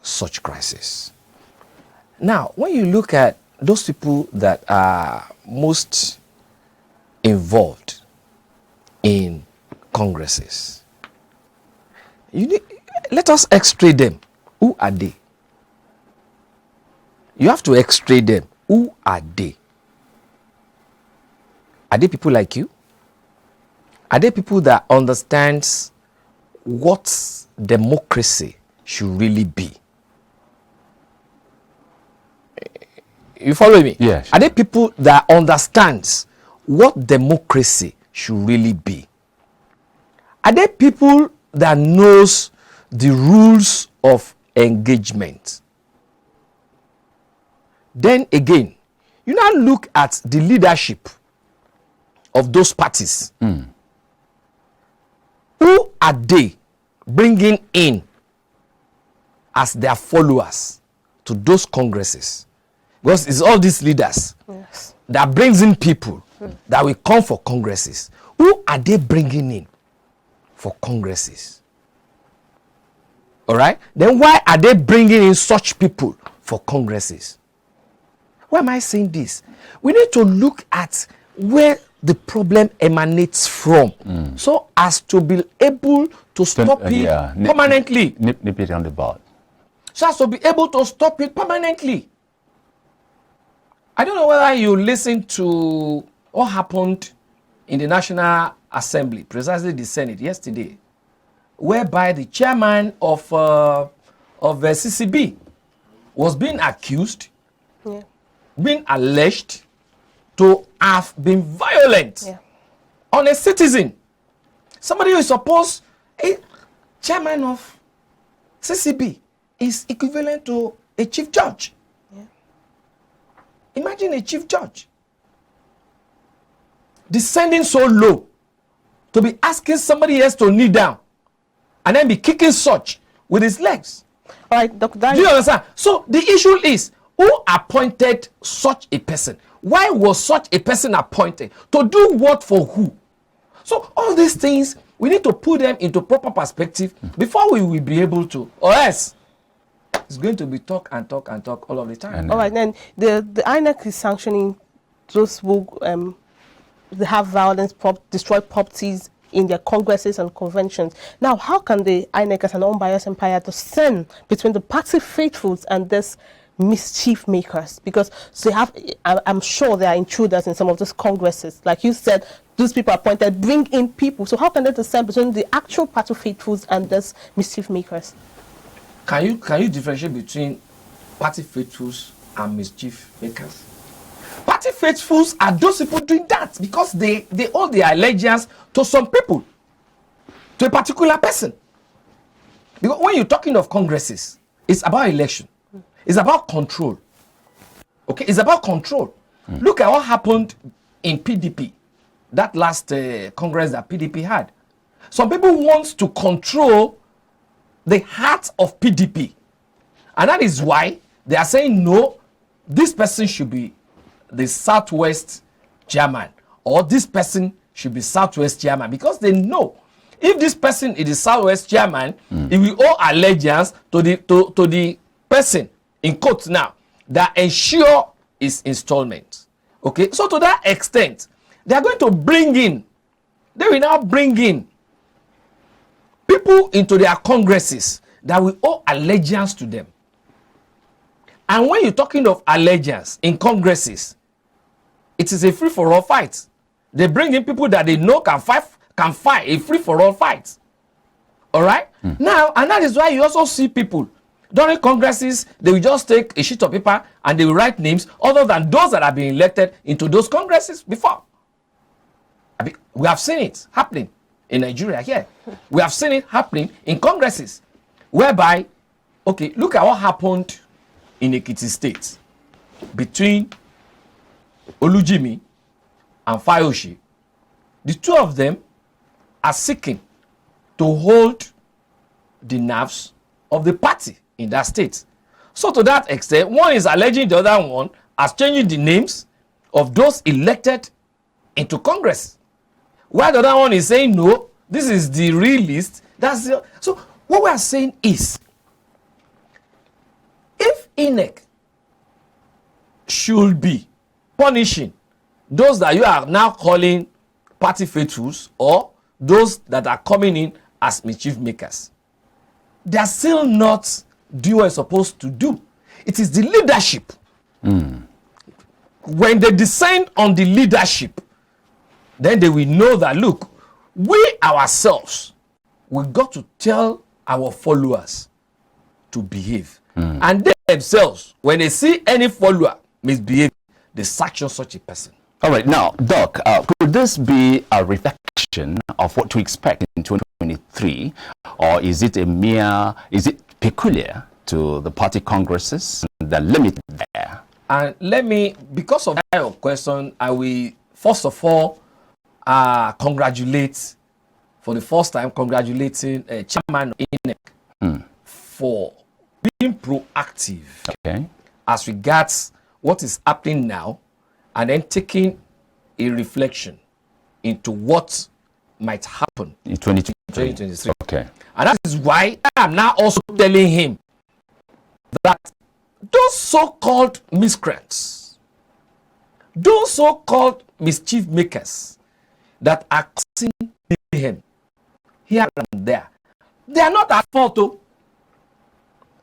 such crisis. Now, when you look at those people that are most involved in congresses, let us x-ray them. Who are they? You have to x-ray them. Who are they? Are they people like you? Are they people that understands what democracy should really be? You follow me? Yes. Are they people that understands what democracy should really be? Are they people that knows the rules of engagement? Then again, you now look at the leadership of those parties. Who are they bringing in as their followers to those congresses? Because it's all these leaders that brings in people that will come for congresses. Who are they bringing in for congresses? All right? Then why are they bringing in such people for congresses? Why am I saying this? We need to look at where the problem emanates from so as to be able to stop it permanently. Nip it on the bud. So as to be able to stop it permanently. I don't know whether you listened to what happened in the National Assembly, precisely the Senate yesterday, whereby the chairman of the CCB was being accused, being alleged to have been violent on a citizen. Somebody who is supposed, a chairman of CCB is equivalent to a chief judge. Imagine a chief judge descending so low to be asking somebody else to kneel down and then be kicking such with his legs. All right, Dr. Do you understand? So the issue is, who appointed such a person? Why was such a person appointed? To do what for who? So all these things, we need to put them into proper perspective before we will be able to, or else it's going to be talk and talk and talk all of the time. All right, then the INEC is sanctioning those who they have violence, destroy properties in their congresses and conventions. Now, how can the INEC as an unbiased empire discern between the party faithfuls and this mischief makers, because they have, I'm sure there are intruders in some of these congresses. Like you said, those people appointed bring in people. So how can they discern between the actual party faithfuls and these mischief makers? Can you differentiate between party faithfuls and mischief makers? Party faithfuls are those people doing that because they owe their allegiance to some people, to a particular person. Because when you're talking of congresses, it's about election. It's about control. Okay, it's about control. Look at what happened in PDP, that last Congress that PDP had. Some people want to control the heart of PDP. And that is why they are saying, no, this person should be the Southwest chairman, or this person should be Southwest chairman, because they know if this person is the Southwest chairman, he will owe allegiance to the person, in quotes now, that ensure his installment. Okay, so to that extent, they are going to they will now bring in people into their congresses that will owe allegiance to them. And when you're talking of allegiance in congresses, it is a free-for-all fight. They bring in people that they know can fight a free-for-all fight. All right? Now, and that is why you also see people during congresses, they will just take a sheet of paper and they will write names other than those that have been elected into those congresses before. We have seen it happening in Nigeria here. We have seen it happening in congresses, whereby, okay, look at what happened in Ekiti State between Olujimi and Fayoshi. The two of them are seeking to hold the nerves of the party in that state. So to that extent, one is alleging the other one as changing the names of those elected into Congress, while the other one is saying, no, this is the real list. So what we are saying is, if INEC should be punishing those that you are now calling party faithfuls or those that are coming in as mischief makers, they are still not doing what they're supposed to do. It is the leadership. When they descend on the leadership, then they will know that, look, we ourselves, we got to tell our followers to behave. And they themselves, when they see any follower misbehave, they sanction such a person. All right, now, Doc, could this be a reflection of what to expect in 2023, or is it peculiar to the party congresses, the limit there? And let me, because of that question, I will first of all congratulate, for the first time, congratulating Chairman of INEC for being proactive as regards what is happening now, and then taking a reflection into what might happen in 2023. Okay. And that is why I am now also telling him that those so-called miscreants, those so-called mischief makers that are causing mayhem here and there, they are not at fault. So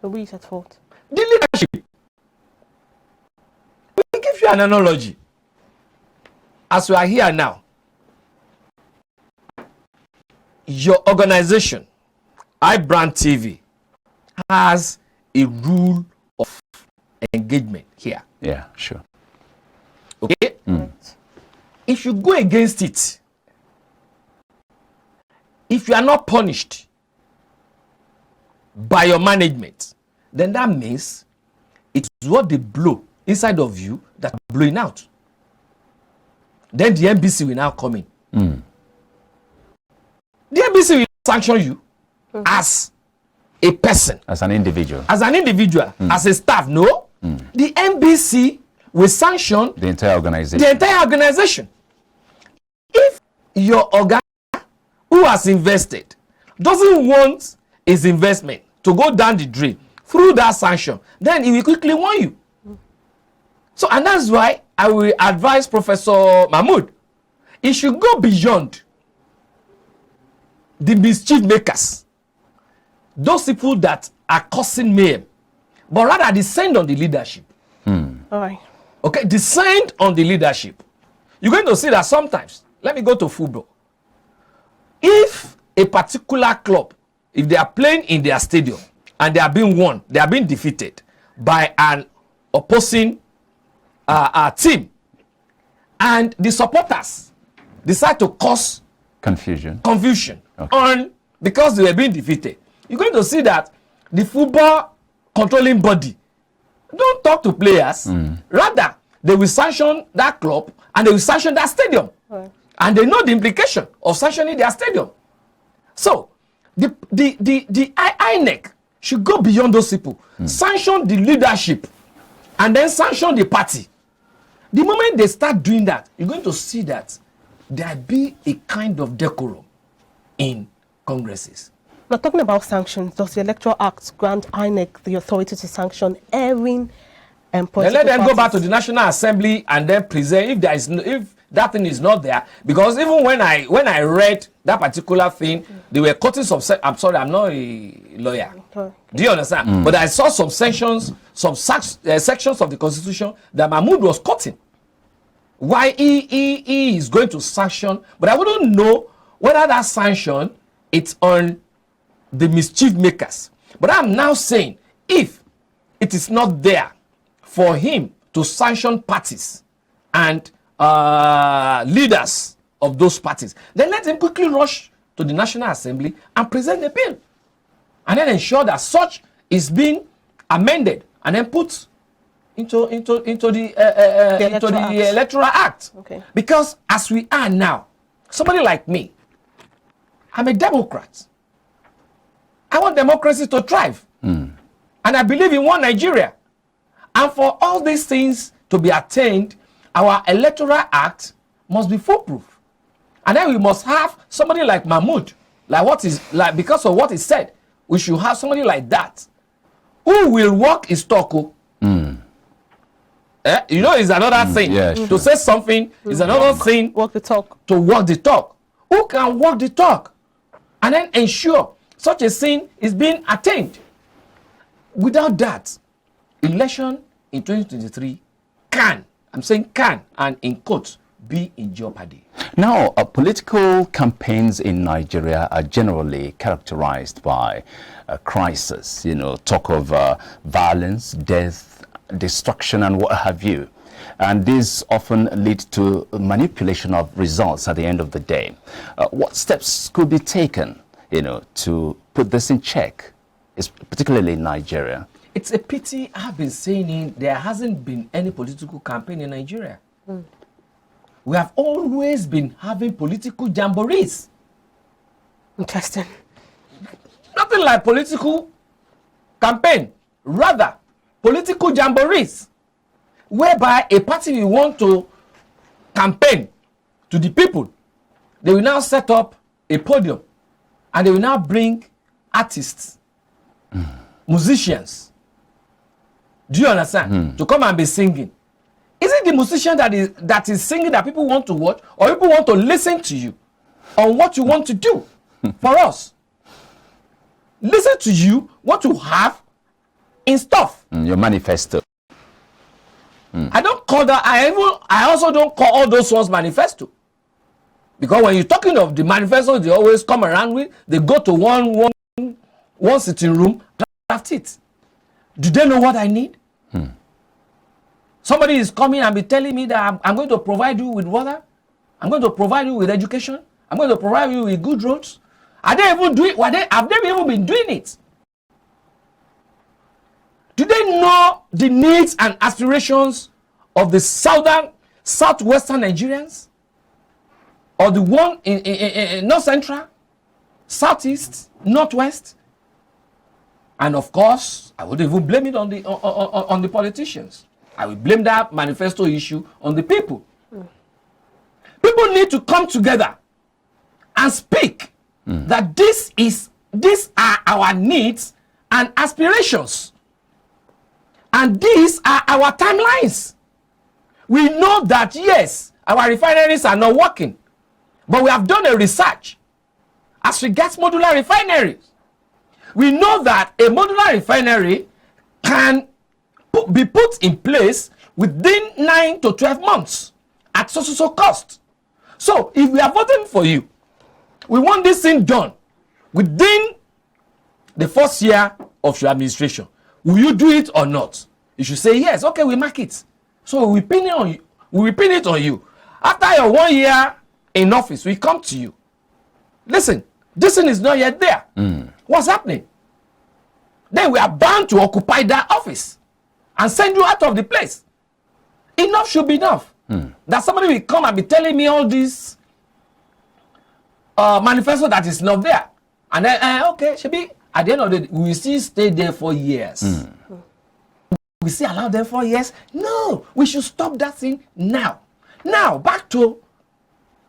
who is at fault? The leadership. We will give you an analogy. As we are here now, your organization, iBrandTV, has a rule of engagement here. Yeah, sure. Okay? If you go against it, if you are not punished by your management, then that means it's what they blow inside of you that are blowing out. Then the NBC will now come in. The NBC will sanction you as a person. As an individual. As an individual. As a staff. No. The NBC will sanction the entire organization. The entire organization. If your organ who has invested doesn't want his investment to go down the drain through that sanction, then he will quickly warn you. So, and that's why I will advise Professor Mahmood, he should go beyond the mischief makers, those people that are causing mayhem, but rather descend on the leadership. All right. Okay, descend on the leadership. You're going to see that sometimes. Let me go to football. If a particular club, if they are playing in their stadium and they are being won, they are being defeated by an opposing team, and the supporters decide to cause confusion on because they were being defeated, you're going to see that the football controlling body don't talk to players. Rather, they will sanction that club and they will sanction that stadium. Right. And they know the implication of sanctioning their stadium. So, the INEC should go beyond those people. Sanction the leadership and then sanction the party. The moment they start doing that, you're going to see that there be a kind of decorum in congresses. Now, talking about sanctions, does the Electoral Act grant INEC the authority to sanction airing and political Then let them parties? go back to the National Assembly and then present if there is no, if that thing is not there. Because even when I read that particular thing, they were quoting some. I'm sorry, I'm not a lawyer. Do you understand? But I saw some sections, sections of the Constitution that Mahmoud was quoting. Why he is going to sanction, but I wouldn't know whether that sanction it's on the mischief makers. But I'm now saying if it is not there for him to sanction parties and leaders of those parties, then let him quickly rush to the National Assembly and present the bill, and then ensure that such is being amended and then put into the Electoral Act. Okay. Because as we are now, somebody like me, I'm a Democrat. I want democracy to thrive. And I believe in one Nigeria. And for all these things to be attained, our Electoral Act must be foolproof. And then we must have somebody like Mahmoud, because of what he said, we should have somebody like that who will walk his talk. You know, it's another thing. Yeah, sure. To say something is another thing. Walk the talk. To walk the talk. Who can walk the talk and then ensure such a thing is being attained? Without that, election in 2023 can, I'm saying can, and in quotes, be in jeopardy. Now, political campaigns in Nigeria are generally characterized by a crisis, you know, talk of violence, death, destruction, and what have you. And these often lead to manipulation of results at the end of the day. What steps could be taken, you know, to put this in check, particularly in Nigeria? It's a pity I've been saying there hasn't been any political campaign in Nigeria. We have always been having political jamborees. Interesting. Nothing like political campaign. Rather, political jamborees, whereby a party will want to campaign to the people. They will now set up a podium and they will now bring artists, musicians. Do you understand? To come and be singing. Is it the musician that is singing that people want to watch, or people want to listen to you on what you want to do for us? Listen to you, what you have in stuff. Your manifesto. I don't call that. I also don't call all those ones manifesto, because when you're talking of the manifesto, they always come around with. They go to one sitting room, draft it. Do they know what I need? Somebody is coming and be telling me that I'm going to provide you with water. I'm going to provide you with education. I'm going to provide you with good roads. Are they even doing? Have they even been doing it? Do they know the needs and aspirations of the southwestern Nigerians? Or the one in north central, southeast, northwest? And of course, I would even blame it on the politicians. I will blame that manifesto issue on the people. People need to come together and speak that these are our needs and aspirations. And these are our timelines. We know that, yes, our refineries are not working. But we have done a research as regards modular refineries. We know that a modular refinery can be put in place within 9 to 12 months at so cost. So if we are voting for you, we want this thing done within the first year of your administration. Will you do it or not? You should say yes. Okay, we mark it. So we pin it on you. We pin it on you. After your 1 year in office, we come to you. Listen, this thing is not yet there. What's happening? Then we are bound to occupy that office and send you out of the place. Enough should be enough. That somebody will come and be telling me all this manifesto that is not there. And then, okay, should be at the end of the day, we will still stay there for years. We still allow them 4 years? No, we should stop that thing now. Now, back to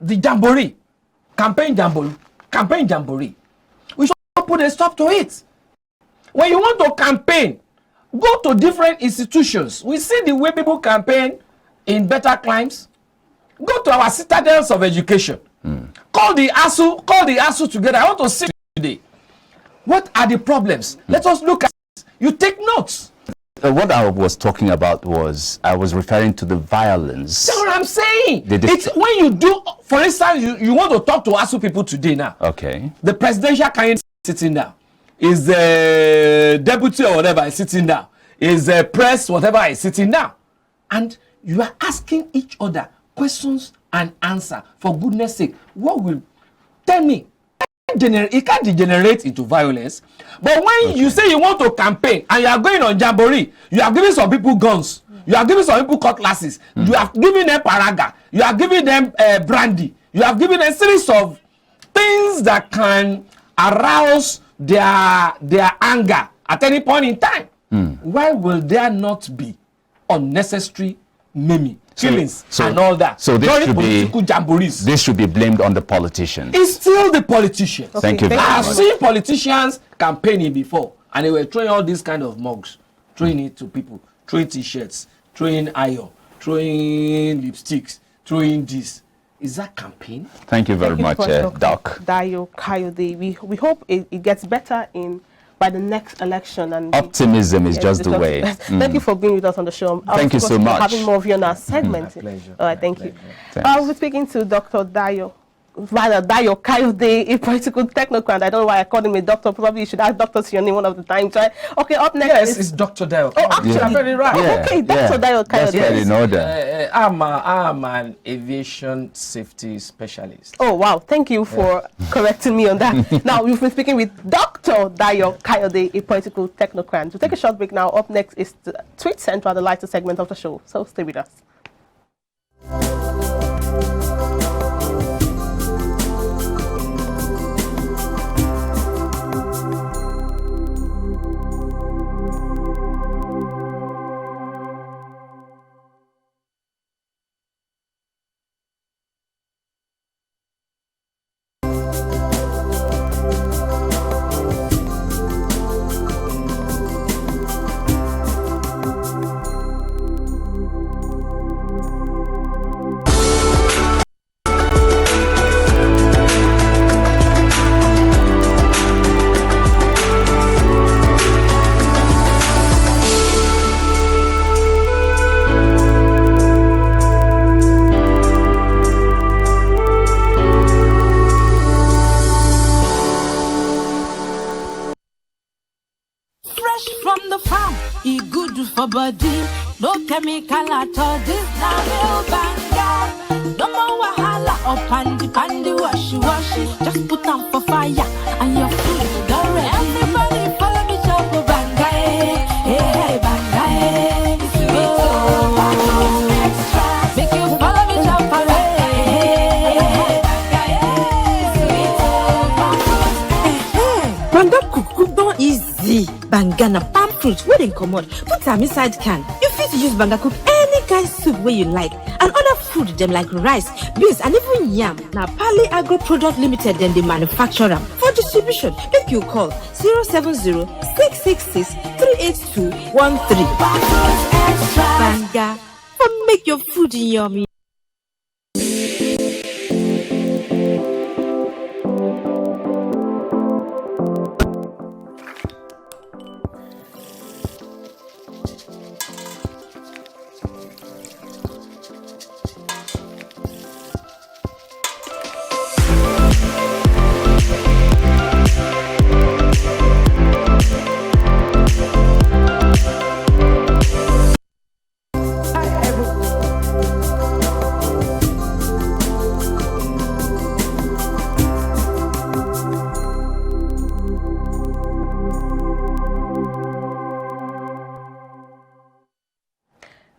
the jamboree, campaign jamboree. We should put a stop to it. When you want to campaign, go to different institutions. We see the way people campaign in better climes. Go to our citadels of education. Call the ASU together. I want to see today. What are the problems? Let us look at it. You take notes. What I was talking about was, I was referring to the violence. That's what I'm saying. It's when you do, for instance, you want to talk to ASU people today now. Okay. The presidential candidate sitting down. Is the deputy or whatever is sitting down. Is the press whatever is sitting down. And you are asking each other questions and answer. For goodness sake, what will tell me? It can't degenerate into violence. But when you say you want to campaign and you are going on jamboree, you are giving some people guns, you are giving some people cutlasses, you are giving them paraga, you are giving them brandy, you are giving a series of things that can arouse their anger at any point in time. Why will there not be unnecessary maiming, killings, and all that? So this should be blamed on the politicians. It's still the politicians. Okay, thank you very much. I've seen politicians campaigning before, and they were throwing all these kind of mugs, throwing it to people, throwing t-shirts, throwing iron, throwing lipsticks, throwing this. Is that campaign? Thank you very much, Doc. Dayo Kayode. We hope it gets better by the next election. And optimism is just the way. Thank you for being with us on the show. Thank you so much. Having more of you on our segment. Pleasure. All right, thank you. We're speaking to Dr. Dayo Kayode, a political technocrat. I don't know why I called him a doctor. Probably you should ask doctors your name one of the times, right? Okay, up next. Yes, it's Dr. Dayo. Oh, actually, you're very right. Oh, okay, Dr. Dayo Kayode. That's in order. I'm an aviation safety specialist. Oh, wow. Thank you for correcting me on that. Now, we've been speaking with Dr. Dayo Kayode, a political technocrat. We'll take a short break now. Up next is the Tweet Central, the lighter segment of the show. So stay with us. for body, no chemical at all. This now real banger. No more wahala or pandy washy. Just put on for fire and your food done ready. Everybody follow me, chop banga, hey banga, sweet extra. Make you follow me, chop banga cook don easy. Banga na palm fruit wey dem comot, put am inside can. You fit use banga cook any kind soup wey you like, and other food dem like rice, beans and even yam. Na Pali Agro Product Limited dem dey manufacture am. For distribution, make you call 070-666-38213. Banga for make your food yummy.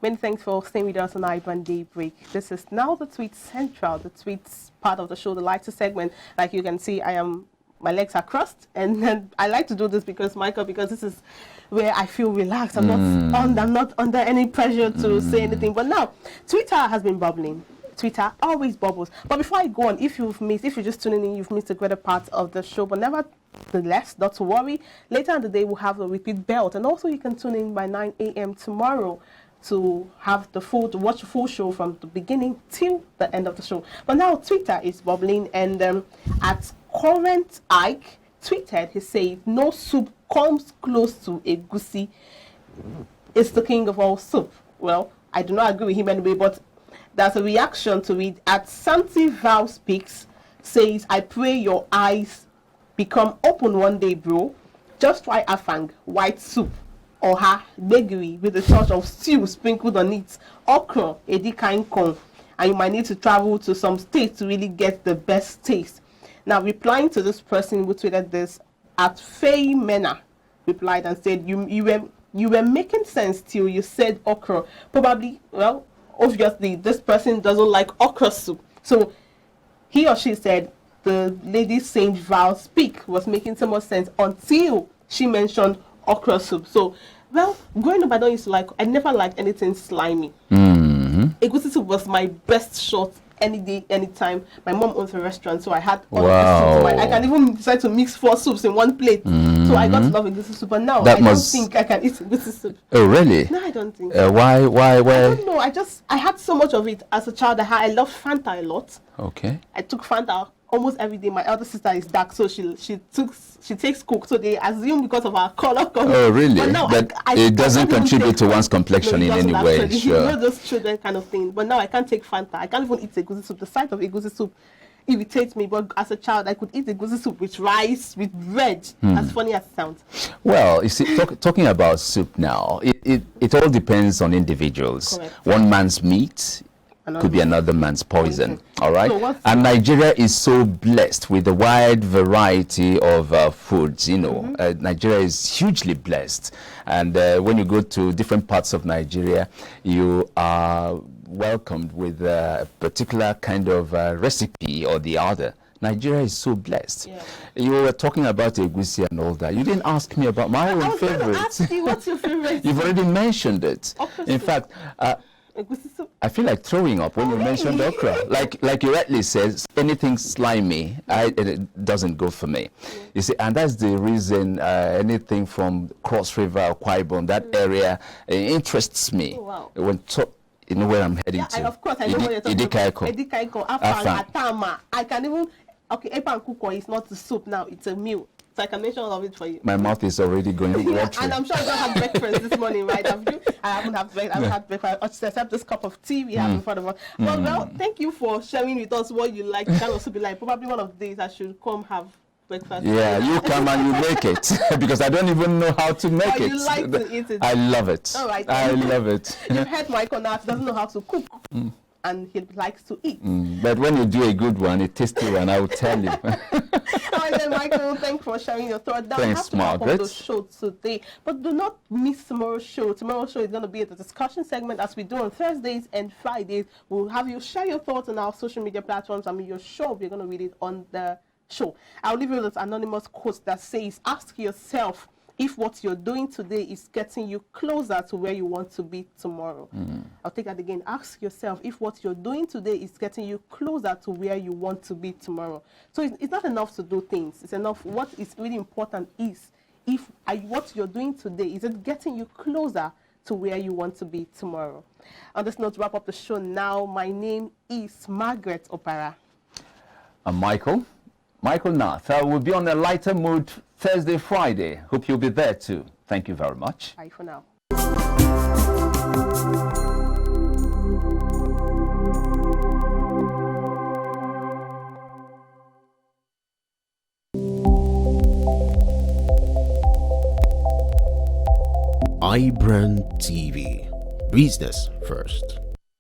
Many thanks for staying with us on iBrand Daybreak. This is now the Tweet Central, the tweets part of the show, the lighter segment. Like you can see, my legs are crossed, and then I like to do this because this is where I feel relaxed. I'm not under any pressure to say anything. But now, Twitter has been bubbling. Twitter always bubbles. But before I go on, if you're just tuning in, you've missed a greater part of the show. But nevertheless, not to worry. Later in the day, we'll have a repeat belt, and also you can tune in by 9 a.m. tomorrow to watch the full show from the beginning till the end of the show. But now Twitter is bubbling, and at current Ike tweeted, he said, "No soup comes close to egusi. It's the king of all soup." Well, I do not agree with him anyway, but there's a reaction to it. At Santi Val Speaks says, "I pray your eyes become open one day, bro. Just try afang, white soup, or ha begiri with a touch of stew sprinkled on it, okra, edikain corn, and you might need to travel to some states to really get the best taste." Now, replying to this person who tweeted this, at Faye Mena replied and said, you were making sense till you said okra. Probably, well, obviously, this person doesn't like okra soup. So he or she said the lady Saint Val Speak was making so much sense until she mentioned okra soup. So, well, growing up, I never liked anything slimy. Egusi soup was my best shot any day, anytime. My mom owns a restaurant, so I had all of the soups. I can even decide to mix 4 soups in one plate. So I got to love egusi soup, but now I don't think I can eat egusi soup. Oh, really? No, I don't think. Why? I don't know. I had so much of it as a child. I loved Fanta a lot. Okay. I took Fanta almost every day. My elder sister is dark, so she takes Coke, so they assume because of our color. Oh, really? But now but it doesn't contribute to one's complexion in any way. Sure. You know, those children kind of thing. But now I can't take Fanta. I can't even eat egusi soup. The sight of egusi soup irritates me. But as a child, I could eat egusi soup with rice, with bread. As funny as it sounds. Well, you see, talking about soup now, it all depends on individuals. Correct. One man's meat could be another man's poison. All right. So and Nigeria is so blessed with a wide variety of foods. You know, Nigeria is hugely blessed, and when you go to different parts of Nigeria, you are welcomed with a particular kind of recipe or the other. Nigeria is so blessed. Yeah. You were talking about egusi and all that. You didn't ask me about my own favorite. Ask you, what's your favorite? You've already mentioned it. In fact, I feel like throwing up when you mentioned okra. Like you rightly said, anything slimy, it doesn't go for me. You see, and that's the reason anything from Cross River, Akwa Ibom, that area interests me. Oh, wow. You know where I'm heading to? Of course, I know where you're talking about. Edikaiko, Afang, Atama. I can even, Epan Kuko is not the soup now, it's a meal. So I can mention all of it for you. My mouth is already going watery. And I'm sure you don't have breakfast this morning, right? Have you? I haven't had breakfast, except this cup of tea we have in front of us. Well, thank you for sharing with us what you like. It can also be like, probably one of the days I should come have breakfast. Yeah, you come and you make it. Because I don't even know how to make it. You like to eat it. I love it. All right. I love it. You've heard Michael now, he doesn't know how to cook. And he likes to eat. But when you do a good one, a tasty one, I will tell you. All right then, Michael, thanks for sharing your thoughts. Thanks, Margaret. The show today, but do not miss tomorrow's show. Tomorrow's show is going to be the discussion segment, as we do on Thursdays and Fridays. We'll have you share your thoughts on our social media platforms. I mean, your show, we're going to read it on the show. I'll leave you with this anonymous quote that says, "Ask yourself if what you're doing today is getting you closer to where you want to be tomorrow." I'll take that again. Ask yourself if what you're doing today is getting you closer to where you want to be tomorrow. So it's not enough to do things. It's enough. What is really important is what you're doing today, is it getting you closer to where you want to be tomorrow? On this note, to wrap up the show now, my name is Margaret Opara. I'm Michael Nath. We'll be on a lighter mood Thursday, Friday. Hope you'll be there too. Thank you very much. Bye for now. iBrand TV. Business first.